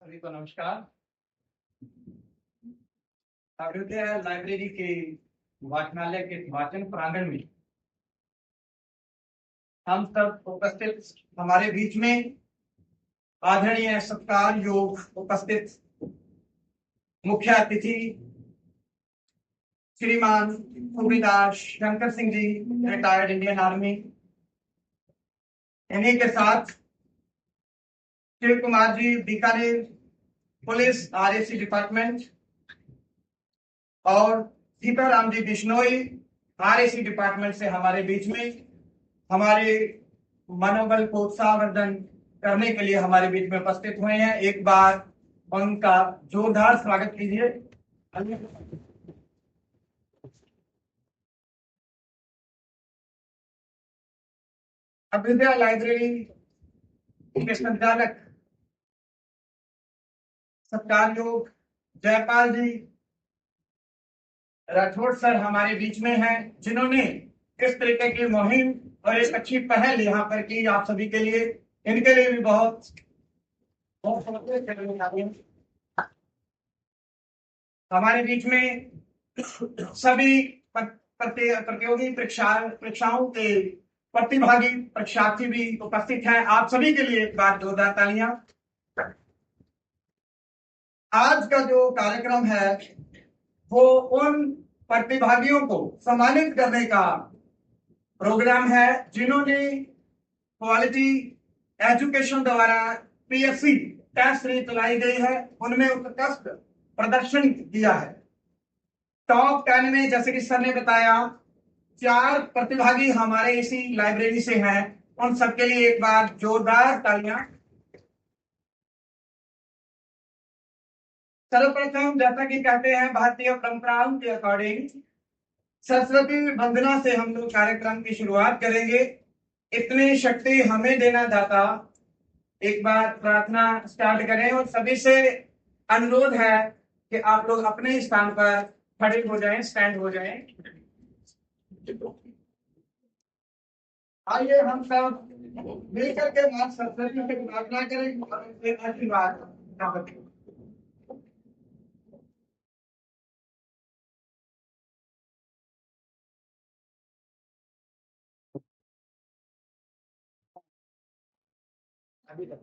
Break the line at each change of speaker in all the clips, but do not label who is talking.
सभी को नमस्कार। अभ्युदय लाइब्रेरी के वाचनालय के वाचन प्रांगण में हम सब उपस्थित हमारे बीच में आदरणीय सत्कार योग उपस्थित मुख्य अतिथि श्रीमान Suryadas Shankar Singh ji, retired Indian army, इन्हीं के साथ Shiv Kumar ji, Bikaner police RAC department, और सीताराम जी बिश्नोई आरएसी डिपार्टमेंट से हमारे बीच में हमारे मनोबल को उत्साहवर्धन करने के लिए हमारे बीच में उपस्थित हुए हैं। एक बार उनका जोरदार स्वागत कीजिए। अभ्युदय लाइब्रेरी के संचालक सत्कार योग जयपाल जी राठौड़ सर हमारे बीच में हैं, जिन्होंने इस तरीके की मुहिम और एक अच्छी पहल यहाँ पर की आप सभी के लिए। इनके लिए भी बहुत हमारे बीच में सभी प्रतियोगी परीक्षाओं के प्रतिभागी परीक्षार्थी भी उपस्थित हैं। आप सभी के लिए एक बार जोरदार तालियां। आज का जो कार्यक्रम है वो उन प्रतिभागियों को सम्मानित करने का प्रोग्राम है जिन्होंने क्वालिटी एजुकेशन द्वारा पीएससी टेस्ट सीरीज चलाई गई है, उनमें उत्कृष्ट प्रदर्शन किया है। टॉप 10 में, जैसे कि सर ने बताया, 4 प्रतिभागी हमारे इसी लाइब्रेरी से हैं। उन सबके लिए एक बार जोरदार तालियां। सर्वप्रथम, जैसा कि कहते हैं भारतीय परंपराओं के अकॉर्डिंग, सरस्वती वंदना से हम लोग कार्यक्रम की शुरुआत करेंगे। इतनी शक्ति हमें देना दाता, एक बार प्रार्थना स्टार्ट करें और सभी से अनुरोध है कि आप लोग अपने स्थान पर खड़े हो जाएं, स्टैंड हो जाएं। आइए हम सब मिलकर के मां सरस्वती से प्रार्थना करें और उनसे आशीर्वाद प्राप्त करें। अभी तक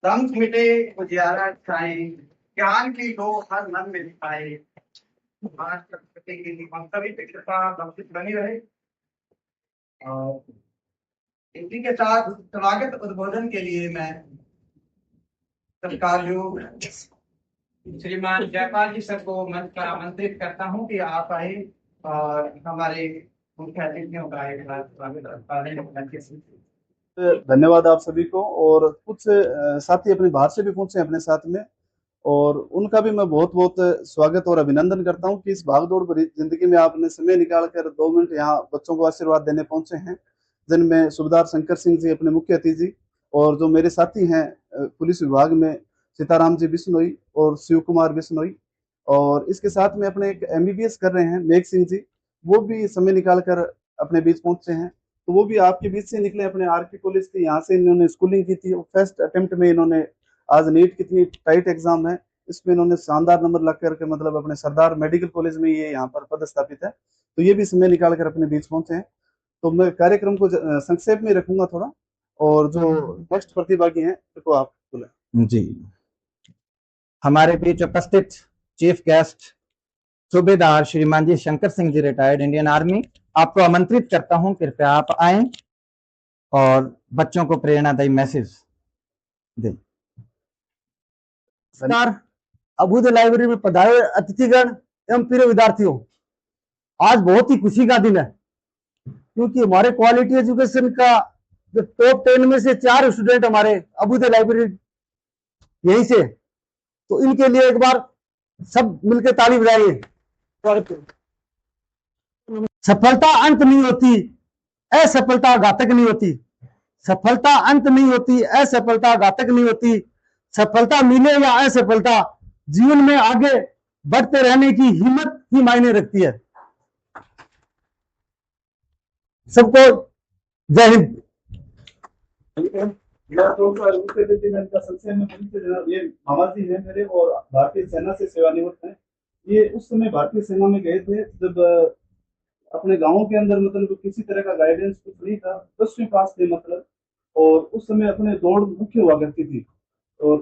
दम मिटे उजियारा छाए, ज्ञान की लो हर मन में दिखाए। आज सरस्वती की हम सभी पे कृपा बख्शिश बनी रहे। और इसी के साथ स्वागत उद्बोधन के लिए मैं सत्कार योग श्रीमान जयपाल जी सर को मंच पर आमंत्रित करता हूं कि आप आए और हमारे मुख्य अतिथियों का एक बार स्वागत।
धन्यवाद आप सभी को। और कुछ साथी अपने बाहर से भी पहुंचे अपने साथ में, और उनका भी मैं बहुत बहुत स्वागत और अभिनंदन करता हूं कि इस भागदौड़ भरी जिंदगी में आपने समय निकालकर 2 मिनट यहाँ बच्चों को आशीर्वाद देने पहुंचे हैं, जिनमें सुबेदार शंकर सिंह जी अपने मुख्य अतिथि, और जो मेरे साथी हैं पुलिस विभाग में सीताराम जी बिश्नोई और शिव कुमार बिश्नोई, और इसके साथ में अपने एक MBBS कर रहे हैं मेघ सिंह जी, वो भी समय निकाल कर अपने बीच पहुंचे हैं। तो वो भी आपके बीच से निकले, अपने RK कॉलेज से, यहाँ से इन्होंने स्कूलिंग की थी। फर्स्ट अटेम्प्ट में इन्होंने, आज नीट कितनी टाइट एग्जाम है, इसमें इन्होंने शानदार नंबर ला करके मतलब अपने सरदार मेडिकल कॉलेज में ये यहाँ पर पदस्थापित है। तो ये भी समय निकाल कर अपने बीच पहुंचे हैं। तो मैं कार्यक्रम को संक्षेप में रखूंगा थोड़ा, और जो नेक्स्ट प्रतिभागी हैं तो आप बोले
जी। हमारे बीच उपस्थित चीफ गेस्ट सूबेदार श्रीमान जी Shankar Singh ji, retired Indian army, आपको आमंत्रित करता हूं, कृपया आप आए और बच्चों को प्रेरणादायी मैसेज दें।
नमस्कार। अभ्युदय लाइब्रेरी में पधारे अतिथिगण एवं प्रिय विद्यार्थियों, आज बहुत ही खुशी का दिन है, क्योंकि हमारे क्वालिटी एजुकेशन का जो टॉप 10 में से 4 स्टूडेंट हमारे अभ्युदय लाइब्रेरी यहीं से, तो इनके लिए एक बार सब मिलकर ताली बजाइए। सफलता अंत नहीं होती, असफलता घातक नहीं होती। सफलता अंत नहीं होती, असफलता घातक नहीं होती। सफलता मिले या असफलता, जीवन में आगे बढ़ते रहने की हिम्मत ही मायने रखती है। सबको जय हिंद।
ये मामा जी हैं मेरे, और भारतीय सेना से सेवानिवृत्त हैं। ये उस समय भारतीय सेना में गए थे जब अपने गांवों के अंदर मतलब किसी तरह का गाइडेंस कुछ नहीं था, 10वीं पास थे मतलब, और उस समय अपने दौड़ मुख्य हुआ करती थी। और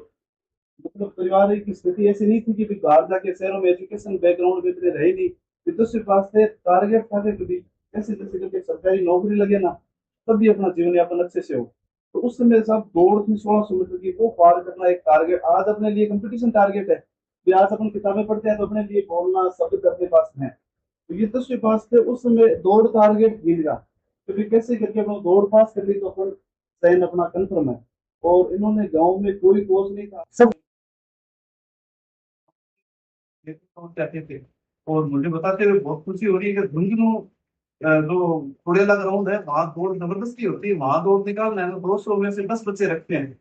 मतलब परिवार की स्थिति ऐसी नहीं थी कि बाहर जाके शहरों में एजुकेशन बैकग्राउंड में इतने रहे नहीं, 10वीं पास थे। टारगेट था कि कभी कैसे जैसे करके सरकारी नौकरी लगे ना, तब भी अपना जीवन यापन अच्छे से हो। तो उस समय सब दौड़ थी 1600 मीटर की, वो पार करना एक टारगेट। आज अपने लिए कंपटीशन टारगेट है कि आज अपन किताबें पढ़ते हैं तो अपने लिए बोलना शब्द अपने पास है। तो ये 10वीं पास थे, उस समय दौड़ टारगेट मिल गया, तो फिर कैसे करके अपना दौड़ पास कर ली तो अपन चयन अपना कंफर्म है। और इन्होंने गाँव में कोई कोच नहीं था, सब चाहते थे। और मुझे बताते हुए बहुत खुशी हो रही है कि झुंझुनू जो कुड़ेला ग्राउंड है, वहां दौड़ जबरदस्ती होती है, वहां दौड़ निकालना है। 200 में से 10 बच्चे रखते हैं,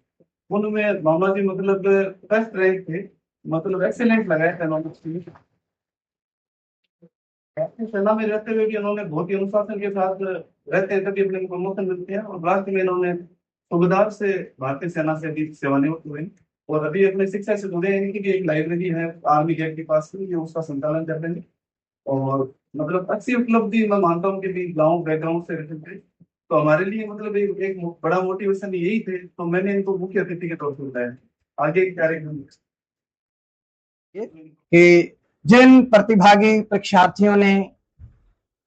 उनमें मामा जी मतलब फर्स्ट रैंक थे, मतलब एक्सीलेंट लगाए थे उन्होंने। सेना में रहते हुए भी उन्होंने बहुत ही अनुशासन के साथ रहते हैं, तभी अपने प्रमोशन मिलते हैं। और लास्ट में इन्होंने सूबेदार से भारतीय सेना से भी सेवानिवृत्त हुए, और अभी अपने शिक्षा से जुड़े हैं। इनकी भी एक लाइब्रेरी है आर्मी गेट के पास, ये उसका संचालन कर रहे हैं। और मतलब अच्छी उपलब्धि मैं मानता हूँ कि भी गाँव बैकग्राउंड से रहते थे, तो हमारे लिए मतलब एक बड़ा मोटिवेशन यही थे। तो मैंने इनको मुख्य अतिथि के तौर पर बताया। आगे कार्यक्रम
कि जिन प्रतिभागी परीक्षार्थियों ने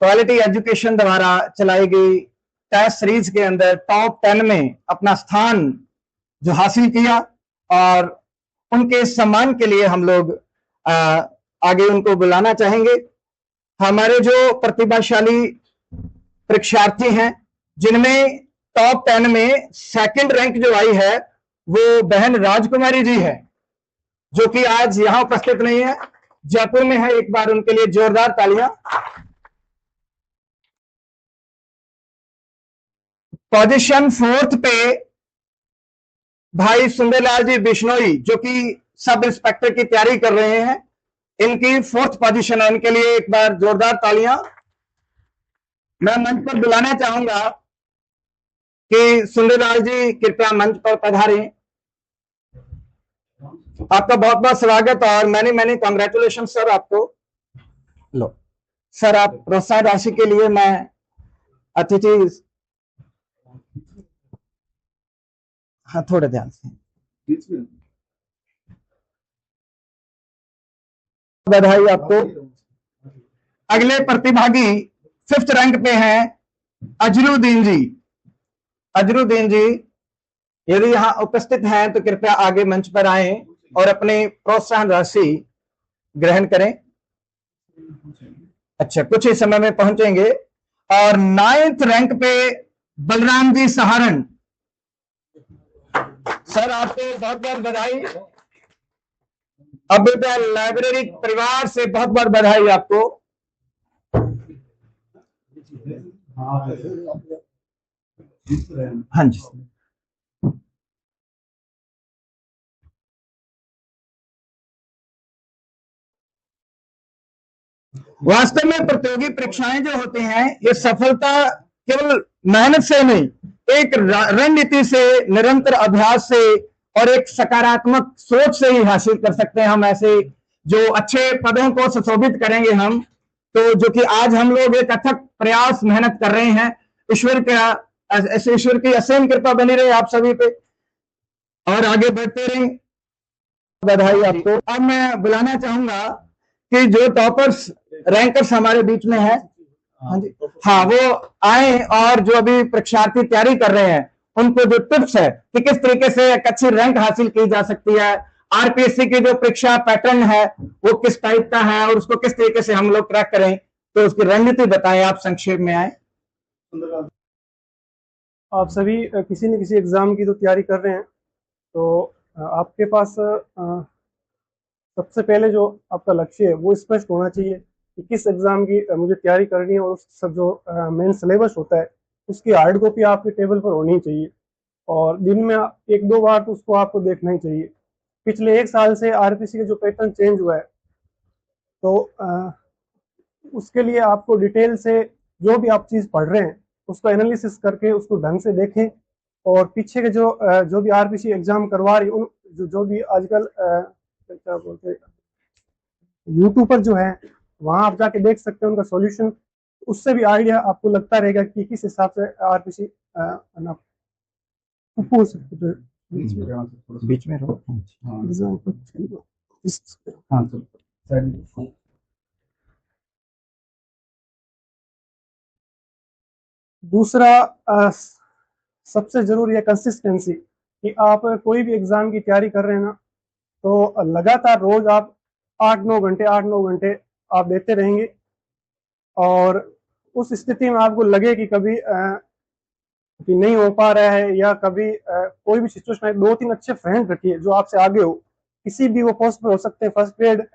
क्वालिटी एजुकेशन द्वारा चलाई गई टेस्ट सीरीज के अंदर टॉप 10 में अपना स्थान जो हासिल किया, और उनके सम्मान के लिए हम लोग आगे उनको बुलाना चाहेंगे। हमारे जो प्रतिभाशाली परीक्षार्थी हैं, जिनमें टॉप 10 में सेकंड रैंक जो आई है, वो बहन राजकुमारी जी है, जो कि आज यहां उपस्थित नहीं है, जयपुर में है। एक बार उनके लिए जोरदार तालियां। पोजीशन 4th पे भाई सुंदरलाल जी बिश्नोई, जो कि सब इंस्पेक्टर की तैयारी कर रहे हैं, इनकी 4th पोजीशन है। इनके लिए एक बार जोरदार तालियां। मैं मंच पर बुलाना चाहूंगा कि सुंदरलाल जी कृपया मंच पर पधारें। आपका बहुत बहुत स्वागत और मैनी कांग्रेचुलेशन सर आपको। लो सर, आप प्रोत्साहन राशि के लिए मैं अतिथि, हाँ थोड़े ध्यान से, बधाई आपको। अगले प्रतिभागी 5th रैंक पे हैं अजरुद्दीन जी। अजरुद्दीन जी यदि यहां उपस्थित हैं तो कृपया आगे मंच पर आएं और अपनी प्रोत्साहन राशि ग्रहण करें। अच्छा, कुछ ही समय में पहुंचेंगे। और 9th रैंक पे बलराम जी सहारण। सर आपको बहुत बहुत बधाई। अभ्युदय लाइब्रेरी परिवार से बहुत बहुत बधाई आपको। हाँ जी, वास्तव में प्रतियोगी परीक्षाएं जो होती हैं, ये सफलता केवल मेहनत से नहीं, एक रणनीति से, निरंतर अभ्यास से और एक सकारात्मक सोच से ही हासिल कर सकते हैं हम। ऐसे जो अच्छे पदों को सुशोभित करेंगे हम, तो जो कि आज हम लोग एक अथक प्रयास मेहनत कर रहे हैं। ईश्वर की असीम कृपा बनी रहे आप सभी पे और आगे बढ़ते रहें। बधाई आपको। अब मैं बुलाना चाहूंगा कि जो टॉपर्स रैंकर्स हमारे बीच में है, हाँ जी, हाँ, वो आए और जो अभी परीक्षार्थी तैयारी कर रहे हैं उनको जो टिप्स है कि किस तरीके से एक अच्छी रैंक हासिल की जा सकती है, आरपीएससी की जो परीक्षा पैटर्न है वो किस टाइप का है और उसको किस तरीके से हम लोग ट्रैक करें, तो उसकी रणनीति बताएं। आप संक्षेप में आए।
आप सभी किसी न किसी एग्ज़ाम की तो तैयारी कर रहे हैं, तो आपके पास सबसे पहले जो आपका लक्ष्य है वो स्पष्ट होना चाहिए कि किस एग्ज़ाम की मुझे तैयारी करनी है, और उस सब जो मेन सिलेबस होता है उसकी हार्ड कॉपी आपके टेबल पर होनी चाहिए और दिन में 1-2 बार तो उसको आपको देखना ही चाहिए। पिछले 1 साल से आरपीसी का जो पैटर्न चेंज हुआ है, तो उसके लिए आपको डिटेल से जो भी आप चीज़ पढ़ रहे हैं उसको एनालिसिस करके उसको ढंग से देखें, और पीछे के जो भी आरपीसी एग्ज़ाम करवा रही उन जो भी आजकल क्या बोलते हैं यूट्यूब पर जो है वहाँ आप जाके देख सकते हैं उनका सॉल्यूशन। उससे भी आइडिया आपको लगता रहेगा कि किस हिसाब से आरपीसी
बीच में रहो।
दूसरा सबसे जरूरी है कंसिस्टेंसी, कि आप कोई भी एग्जाम की तैयारी कर रहे हैं ना, तो लगातार रोज आप 8-9 घंटे आप देते रहेंगे, और उस स्थिति में आपको लगे कि कभी कि नहीं हो पा रहा है या कभी कोई भी सिचुएशन है, 2-3 अच्छे फ्रेंड रखिए जो आपसे आगे हो, किसी भी वो पोस्ट पर हो सकते हैं, फर्स्ट ग्रेड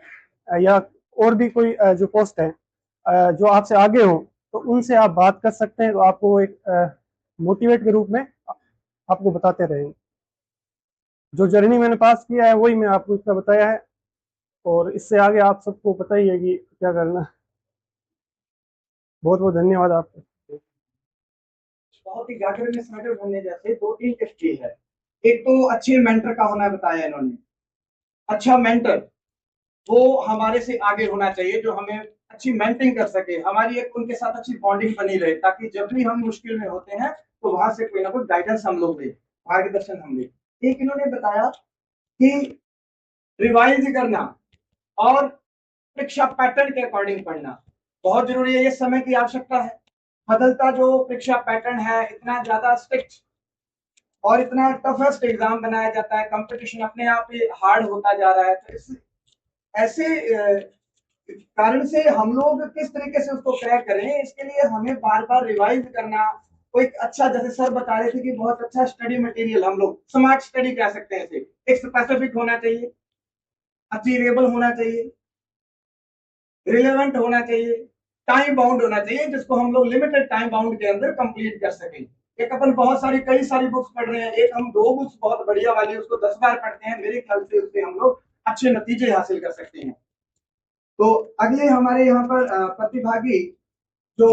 या और भी कोई जो पोस्ट है जो आपसे आगे हो, तो उनसे आप बात कर सकते हैं, तो आपको एक मोटिवेट के रूप में आपको बताते रहेंगे। जो जर्नी मैंने पास किया है वही मैं आपको इतना बताया है, और इससे आगे आप सबको पता ही है कि क्या करना। बहुत बहुत धन्यवाद आपको।
बहुत ही गाठर में स्वेटर बनने जैसे 2-3 टिप्स की है। एक तो अच्छे मेंटर का होना बताया इन्होंने। अच्छा मेंटर वो हमारे से आगे होना चाहिए, जो हमें अच्छी मेंटरिंग कर सके, हमारी एक उनके साथ अच्छी बॉन्डिंग बनी रहे, ताकि जब भी हम मुश्किल में होते हैं तो वहां से कोई ना कोई गाइडेंस हम लोग दे, मार्गदर्शन हम दे। एक इन्होंने बताया कि रिवाइज करना और परीक्षा पैटर्न के अकॉर्डिंग पढ़ना बहुत जरूरी है, ये समय की आवश्यकता है। बदलता जो परीक्षा पैटर्न है, इतना ज्यादा स्ट्रिक्ट और इतना टफेस्ट एग्जाम बनाया जाता है, कंपटीशन अपने आप ही हार्ड होता जा रहा है, तो इस ऐसे कारण से हम लोग किस तरीके से उसको क्रैक करें, इसके लिए हमें बार बार रिवाइज करना। कोई अच्छा, जैसे सर बता रहे थे कि बहुत अच्छा स्टडी मटेरियल, हम लोग स्मार्ट स्टडी कह सकते हैं इसे, एक स्पेसिफिक होना चाहिए, अचीवेबल होना चाहिए, रिलेवेंट होना चाहिए, टाइम बाउंड होना चाहिए, जिसको हम लोग लिमिटेड टाइम बाउंड के अंदर कंप्लीट कर सकें। एक अपन कई सारी बुक्स पढ़ रहे हैं, एक हम 2 बुक्स बहुत बढ़िया वाली उसको 10 बार पढ़ते हैं, मेरे ख्याल से उससे हम लोग अच्छे नतीजे हासिल कर सकते हैं। तो अगले हमारे यहाँ पर प्रतिभागी जो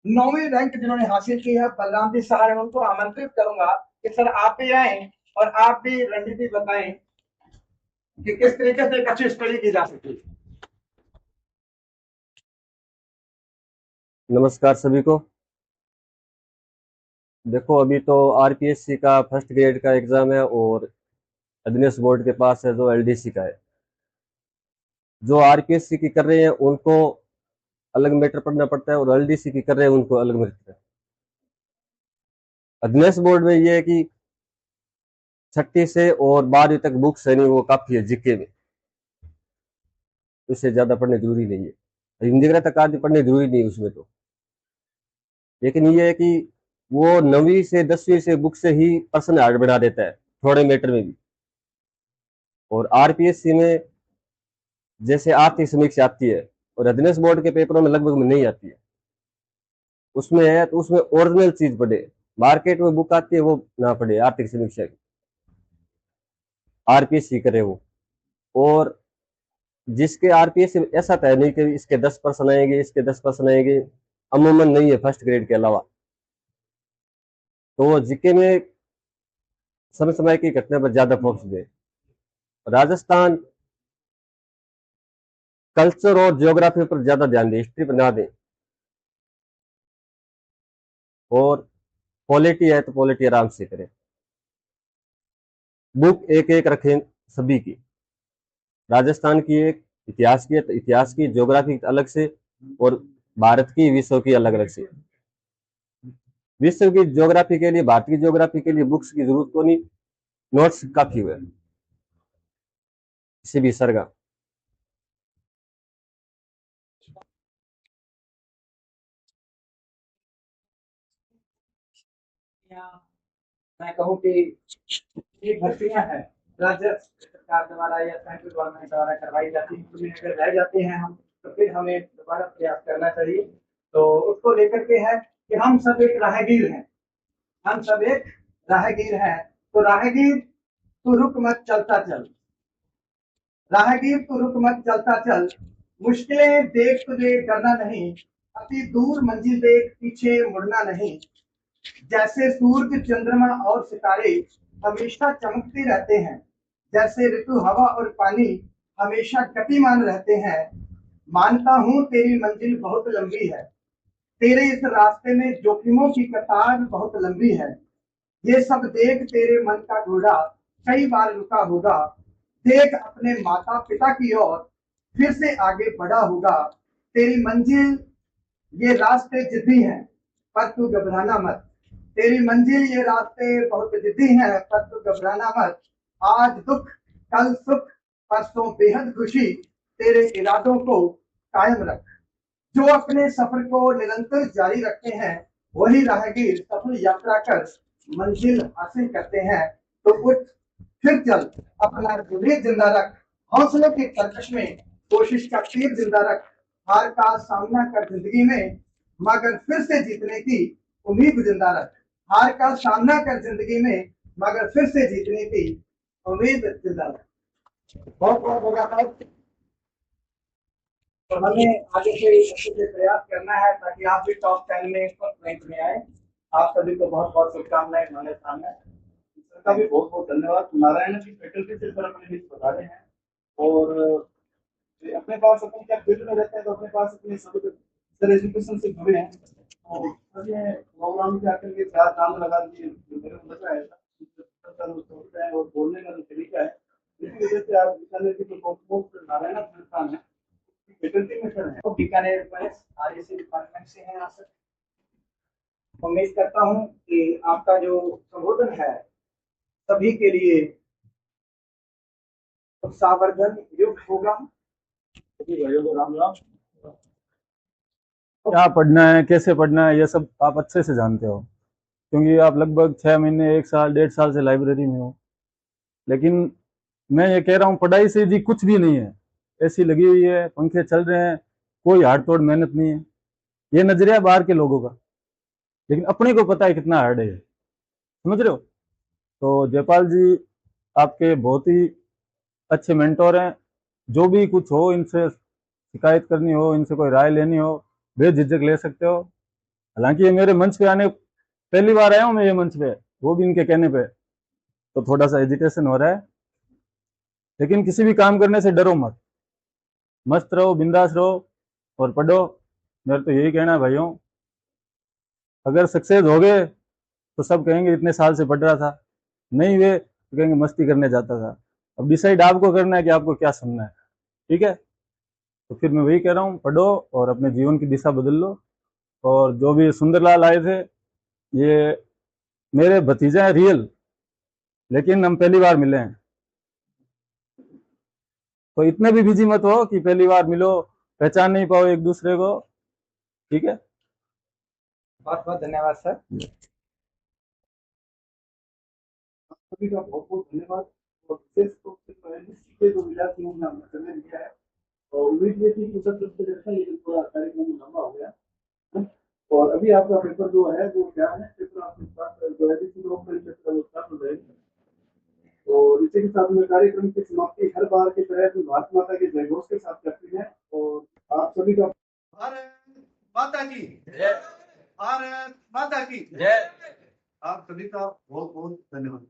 9वीं रैंक जिन्होंने हासिल की है, बलराम जी सहारे, उनको आमंत्रित करूंगा कि सर आप भी आए और आप भी रणनीति बताएं कि किस तरीके से एक अच्छी स्टडी की जा सकती है।
नमस्कार सभी को। देखो, अभी तो आरपीएससी का फर्स्ट ग्रेड का एग्जाम है और अधीनस्थ बोर्ड के पास है जो एलडीसी का है। जो आरपीएससी की कर रहे हैं उनको अलग मैटर पढ़ना पड़ता है, और एलडीसी की कर रहे हैं उनको अलग मैटर है। अधीनस्थ बोर्ड में ये है कि 6ठी से और 12वीं तक बुक्स है नहीं, वो काफी है जीके में, उससे ज्यादा पढ़ने जरूरी नहीं है। हिंदी ग्रंथ तक आदि पढ़ने जरूरी नहीं है उसमें तो, लेकिन ये है कि वो 9वीं से 10वीं से बुक से ही पर्सन हार्ड बना देता है थोड़े मैटर में भी। और आरपीएससी में जैसे आर्थिक समीक्षा आती है और अधीनस्थ बोर्ड के पेपरों में लगभग में नहीं आती है, उसमें है तो उसमें ओरिजिनल चीज पढ़े, मार्केट में बुक आती है वो ना पढ़े आर्थिक समीक्षा की, आरपीएससी करे वो। और जिसके आरपीएस ऐसा तय नहीं कि इसके 10 पर्सन आएंगे, इसके 10 पर्सन आएंगे, अमूमन नहीं है फर्स्ट ग्रेड के अलावा। तो वो जीके में समय समय की घटना पर ज्यादा फोकस दे। राजस्थान कल्चर और ज्योग्राफी पर ज्यादा ध्यान दे, हिस्ट्री पर ना दे। और पॉलिटी है तो पॉलिटी आराम से करें। बुक एक एक रखें सभी की। राजस्थान की एक, इतिहास की है तो इतिहास की, ज्योग्राफी अलग से, और भारत की विश्व की अलग अलग से। विश्व की ज्योग्राफी के लिए, भारत की ज्योग्राफी के लिए बुक्स की जरूरत तो नहीं, नोट्स काफी हुए किसी भी सर का।
मैं कहूँ कि ये भर्तियां हैं राज्य सरकार द्वारा या सेंट्रल गवर्नमेंट द्वारा करवाई जाती हैं, उसमें अगर रह जाते हैं हम तो फिर हमें दोबारा प्रयास करना चाहिए। तो उसको लेकर के है कि हम सब एक राहगीर हैं, हम सब एक राहगीर हैं। तो राहगीर तू रुक मत चलता चल, राहगीर तू रुक मत चलता चल, मुश्किलें देख तुझे डरना नहीं, अति दूर मंजिल देख पीछे मुड़ना नहीं। जैसे सूरज चंद्रमा और सितारे हमेशा चमकते रहते हैं, जैसे ऋतु हवा और पानी हमेशा गतिमान रहते हैं, मानता हूं तेरी मंजिल बहुत लंबी है, तेरे इस रास्ते में जोखिमों की कतार बहुत लंबी है। ये सब देख तेरे मन का घोड़ा कई बार रुका होगा, देख अपने माता पिता की ओर फिर से आगे बढ़ा होगा। तेरी मंजिल ये रास्ते जिद्दी हैं पर तू घबराना मत, तेरी मंजिल ये रास्ते बहुत जिद्दी हैं पर तू घबराना मत। आज दुख कल सुख परसों बेहद खुशी, तेरे इरादों को कायम रख। जो अपने सफर को निरंतर जारी रखते हैं वही राहगीर सफल यात्रा कर मंजिल हासिल करते हैं। तो उठ फिर चल, अपना जुनून जिंदा रख, हौसलों के कर्कश में कोशिश का तीर जिंदा रख। हार का सामना कर जिंदगी में मगर फिर से जीतने की उम्मीद जिंदा रख। हार का सामना कर जिंदगी में मगर फिर से जीतने की उम्मीद जिंदा रख। बहुत बहुत धन्यवाद। तो हमें आगे से अच्छे से प्रयास करना है ताकि आप भी टॉप 10 में फर्स्ट रैंक में आए। आप सभी को बहुत बहुत शुभकामनाएं हमारे सामने।
सर का भी बहुत बहुत धन्यवाद। नारायण की फैकल्टी से सर अपने बीच बता रहे हैं, और अपने पास अपन क्या फील्ड में रहते हैं तो अपने पास अपने सर एजुकेशन से जुड़े हैं, और सर ये प्रोग्राम के आकर के चार नाम लगा दिए जो मेरे को लग रहा है और बोलने का जो तरीका है, इसकी वजह से आप बीकानेर की जो नारायण संस्थान है फैकल्टी में सर है,
तो बीकानेर आरएसी डिपार्टमेंट से हैं आप सर। उम्मीद करता हूं कि आपका जो संबोधन है सभी के लिए उत्साहवर्धन युक्त होगा।
राम राम। क्या पढ़ना है, कैसे पढ़ना है, ये सब आप अच्छे से जानते हो, क्योंकि आप लगभग 6 महीने 1 साल 1.5 साल से लाइब्रेरी में हो। लेकिन मैं ये कह रहा हूँ, पढ़ाई से जी कुछ भी नहीं है। ऐसी लगी हुई है, पंखे चल रहे हैं, कोई हार्ड तोड़ मेहनत नहीं है। ये नजरिया बाहर के लोगों का, लेकिन अपने को पता है कितना हार्ड है, समझ रहे हो। तो जयपाल जी आपके बहुत ही अच्छे मेंटोर हैं। जो भी कुछ हो, इनसे शिकायत करनी हो, इनसे कोई राय लेनी हो, बेझिझक ले सकते हो। हालांकि ये मेरे मंच पे आने पहली बार आया हूँ मैं ये मंच पे, वो भी इनके कहने पे, तो थोड़ा सा हेजिटेशन हो रहा है। लेकिन किसी भी काम करने से डरो मत, मस्त रहो, बिंदास रहो और पढ़ो। मेरा तो यही कहना है भाइयों, अगर सक्सेस हो गए तो सब कहेंगे इतने साल से पढ़ रहा था, नहीं हुए तो कहेंगे मस्ती करने जाता था। अब डिसाइड आपको करना है कि आपको क्या समझना है, ठीक है। तो फिर मैं वही कह रहा हूँ, पढ़ो और अपने जीवन की दिशा बदल लो। और जो भी सुंदरलाल आए थे, ये मेरे भतीजे हैं रियल, लेकिन हम पहली बार मिले हैं। तो इतने भी बिजी मत हो कि पहली बार मिलो पहचान नहीं पाओ एक दूसरे को, ठीक है।
बहुत बहुत धन्यवाद सर।
सभी का बहुत बहुत धन्यवाद। और विशेष रूप से पहले जो विद्यार्थियों ने हमने समय दिया है, और उम्मीद ये थी कि सब सबसे अच्छा, लेकिन थोड़ा कार्यक्रम लंबा हो गया। और अभी आपका पेपर जो है वो क्या है, पेपर आपके पास जो है, और इसी के साथ में कार्यक्रम की समाप्ति हर बार की तरह भारत माता के जयघोष के साथ करते हैं और आप सभी का
भारत माता की जय, भारत माता की जय। आप सभी का बहुत बहुत धन्यवाद।